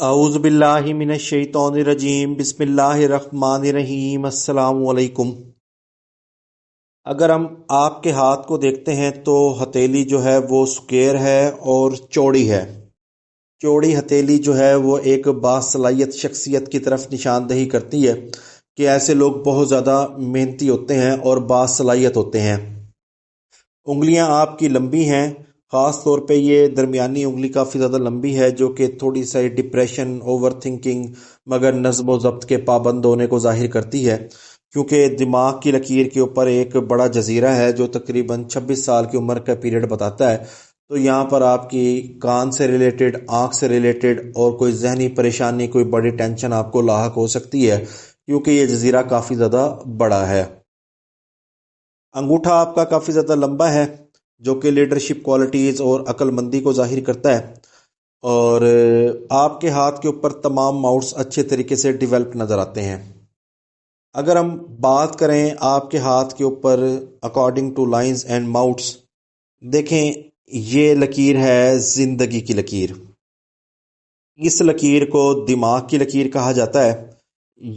اعوذ باللہ من الشیطان الرجیم بسم اللہ الرحمن الرحیم السلام علیکم۔ اگر ہم آپ کے ہاتھ کو دیکھتے ہیں تو ہتھیلی جو ہے وہ سکیر ہے اور چوڑی ہے۔ چوڑی ہتھیلی جو ہے وہ ایک باصلاحیت شخصیت کی طرف نشاندہی کرتی ہے کہ ایسے لوگ بہت زیادہ محنتی ہوتے ہیں اور باصلاحیت ہوتے ہیں۔ انگلیاں آپ کی لمبی ہیں، خاص طور پہ یہ درمیانی انگلی کافی زیادہ لمبی ہے جو کہ تھوڑی سی ڈپریشن، اوور تھنکنگ مگر نظم و ضبط کے پابند ہونے کو ظاہر کرتی ہے، کیونکہ دماغ کی لکیر کے اوپر ایک بڑا جزیرہ ہے جو تقریباً 26 سال کی عمر کا پیریڈ بتاتا ہے۔ تو یہاں پر آپ کی کان سے ریلیٹڈ، آنکھ سے ریلیٹڈ اور کوئی ذہنی پریشانی، کوئی بڑی ٹینشن آپ کو لاحق ہو سکتی ہے کیونکہ یہ جزیرہ کافی زیادہ بڑا ہے۔ انگوٹھا آپ کا کافی زیادہ لمبا ہے جو کہ لیڈرشپ کوالٹیز اور عقل مندی کو ظاہر کرتا ہے، اور آپ کے ہاتھ کے اوپر تمام ماؤٹس اچھے طریقے سے ڈیولپ نظر آتے ہیں۔ اگر ہم بات کریں آپ کے ہاتھ کے اوپر اکارڈنگ ٹو لائنز اینڈ ماؤٹس، دیکھیں یہ لکیر ہے زندگی کی لکیر۔ اس لکیر کو دماغ کی لکیر کہا جاتا ہے۔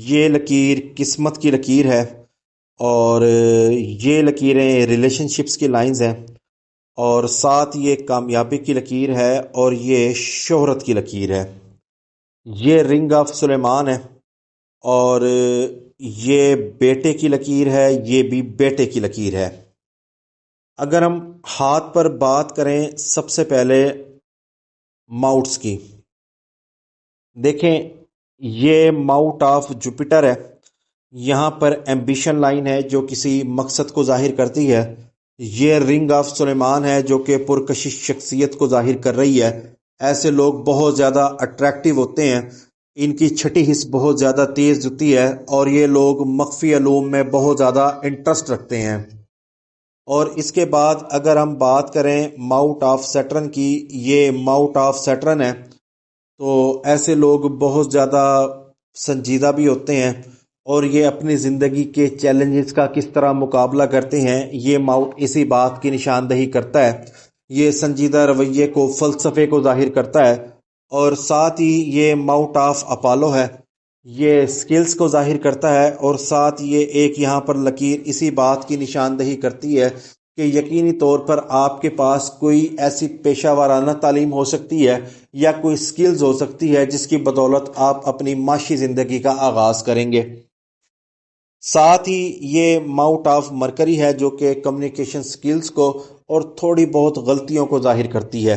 یہ لکیر قسمت کی لکیر ہے، اور یہ لکیریں ریلیشن شپس کی لائنز ہیں، اور ساتھ یہ کامیابی کی لکیر ہے اور یہ شہرت کی لکیر ہے۔ یہ رنگ آف سلیمان ہے، اور یہ بیٹے کی لکیر ہے، یہ بھی بیٹے کی لکیر ہے۔ اگر ہم ہاتھ پر بات کریں سب سے پہلے ماؤٹس کی، دیکھیں یہ ماؤٹ آف جوپیٹر ہے۔ یہاں پر ایمبیشن لائن ہے جو کسی مقصد کو ظاہر کرتی ہے۔ یہ رنگ آف سلیمان ہے جو کہ پرکشش شخصیت کو ظاہر کر رہی ہے۔ ایسے لوگ بہت زیادہ اٹریکٹیو ہوتے ہیں، ان کی چھٹی حس بہت زیادہ تیز ہوتی ہے، اور یہ لوگ مخفی علوم میں بہت زیادہ انٹرسٹ رکھتے ہیں۔ اور اس کے بعد اگر ہم بات کریں ماؤٹ آف سیٹرن کی، یہ ماؤٹ آف سیٹرن ہے، تو ایسے لوگ بہت زیادہ سنجیدہ بھی ہوتے ہیں، اور یہ اپنی زندگی کے چیلنجز کا کس طرح مقابلہ کرتے ہیں یہ ماؤٹ اسی بات کی نشاندہی کرتا ہے۔ یہ سنجیدہ رویے کو، فلسفے کو ظاہر کرتا ہے، اور ساتھ ہی یہ ماؤٹ آف اپالو ہے، یہ سکلز کو ظاہر کرتا ہے، اور ساتھ یہ ایک یہاں پر لکیر اسی بات کی نشاندہی کرتی ہے کہ یقینی طور پر آپ کے پاس کوئی ایسی پیشہ ورانہ تعلیم ہو سکتی ہے یا کوئی سکلز ہو سکتی ہے جس کی بدولت آپ اپنی معاشی زندگی کا آغاز کریں گے۔ ساتھ ہی یہ ماؤٹ آف مرکری ہے جو کہ کمیونیکیشن سکلز کو اور تھوڑی بہت غلطیوں کو ظاہر کرتی ہے،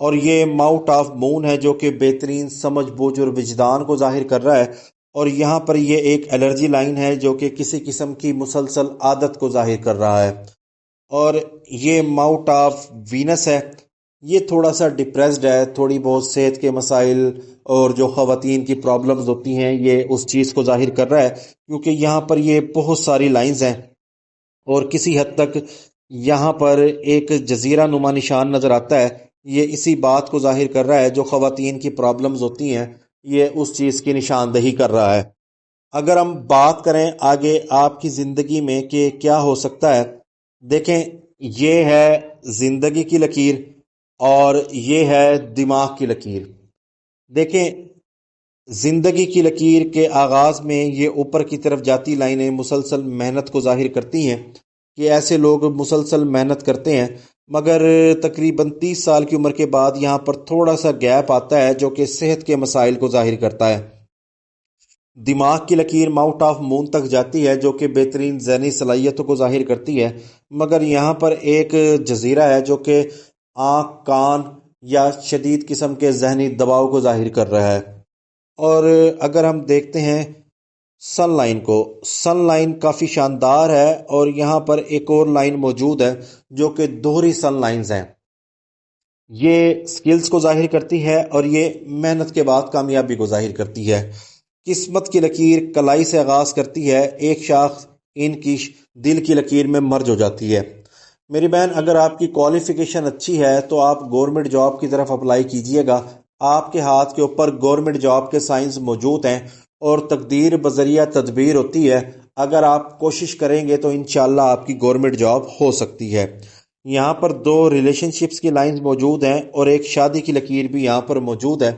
اور یہ ماؤٹ آف مون ہے جو کہ بہترین سمجھ بوجھ اور وجدان کو ظاہر کر رہا ہے، اور یہاں پر یہ ایک الرجی لائن ہے جو کہ کسی قسم کی مسلسل عادت کو ظاہر کر رہا ہے۔ اور یہ ماؤٹ آف وینس ہے، یہ تھوڑا سا ڈپریسڈ ہے، تھوڑی بہت صحت کے مسائل اور جو خواتین کی پرابلمز ہوتی ہیں یہ اس چیز کو ظاہر کر رہا ہے، کیونکہ یہاں پر یہ بہت ساری لائنز ہیں، اور کسی حد تک یہاں پر ایک جزیرہ نما نشان نظر آتا ہے۔ یہ اسی بات کو ظاہر کر رہا ہے، جو خواتین کی پرابلمز ہوتی ہیں یہ اس چیز کی نشاندہی کر رہا ہے۔ اگر ہم بات کریں آگے آپ کی زندگی میں کہ کیا ہو سکتا ہے، دیکھیں یہ ہے زندگی کی لکیر اور یہ ہے دماغ کی لکیر۔ دیکھیں زندگی کی لکیر کے آغاز میں یہ اوپر کی طرف جاتی لائنیں مسلسل محنت کو ظاہر کرتی ہیں کہ ایسے لوگ مسلسل محنت کرتے ہیں، مگر تقریباً 30 سال کی عمر کے بعد یہاں پر تھوڑا سا گیپ آتا ہے جو کہ صحت کے مسائل کو ظاہر کرتا ہے۔ دماغ کی لکیر ماؤٹ آف مون تک جاتی ہے جو کہ بہترین ذہنی صلاحیتوں کو ظاہر کرتی ہے، مگر یہاں پر ایک جزیرہ ہے جو کہ آنکھ، کان یا شدید قسم کے ذہنی دباؤ کو ظاہر کر رہا ہے۔ اور اگر ہم دیکھتے ہیں سن لائن کو، سن لائن کافی شاندار ہے، اور یہاں پر ایک اور لائن موجود ہے جو کہ دوہری سن لائنز ہیں۔ یہ سکلز کو ظاہر کرتی ہے اور یہ محنت کے بعد کامیابی کو ظاہر کرتی ہے۔ قسمت کی لکیر کلائی سے آغاز کرتی ہے، ایک شاخ ان کی دل کی لکیر میں مرج ہو جاتی ہے۔ میری بہن، اگر آپ کی کوالیفیکیشن اچھی ہے تو آپ گورنمنٹ جاب کی طرف اپلائی کیجئے گا۔ آپ کے ہاتھ کے اوپر گورنمنٹ جاب کے سائنز موجود ہیں، اور تقدیر بذریعہ تدبیر ہوتی ہے۔ اگر آپ کوشش کریں گے تو انشاءاللہ آپ کی گورنمنٹ جاب ہو سکتی ہے۔ یہاں پر 2 ریلیشن شپس کی لائنز موجود ہیں اور ایک شادی کی لکیر بھی یہاں پر موجود ہے۔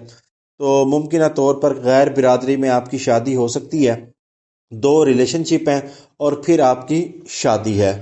تو ممکنہ طور پر غیر برادری میں آپ کی شادی ہو سکتی ہے، 2 ریلیشن شپ ہیں اور پھر آپ کی شادی ہے۔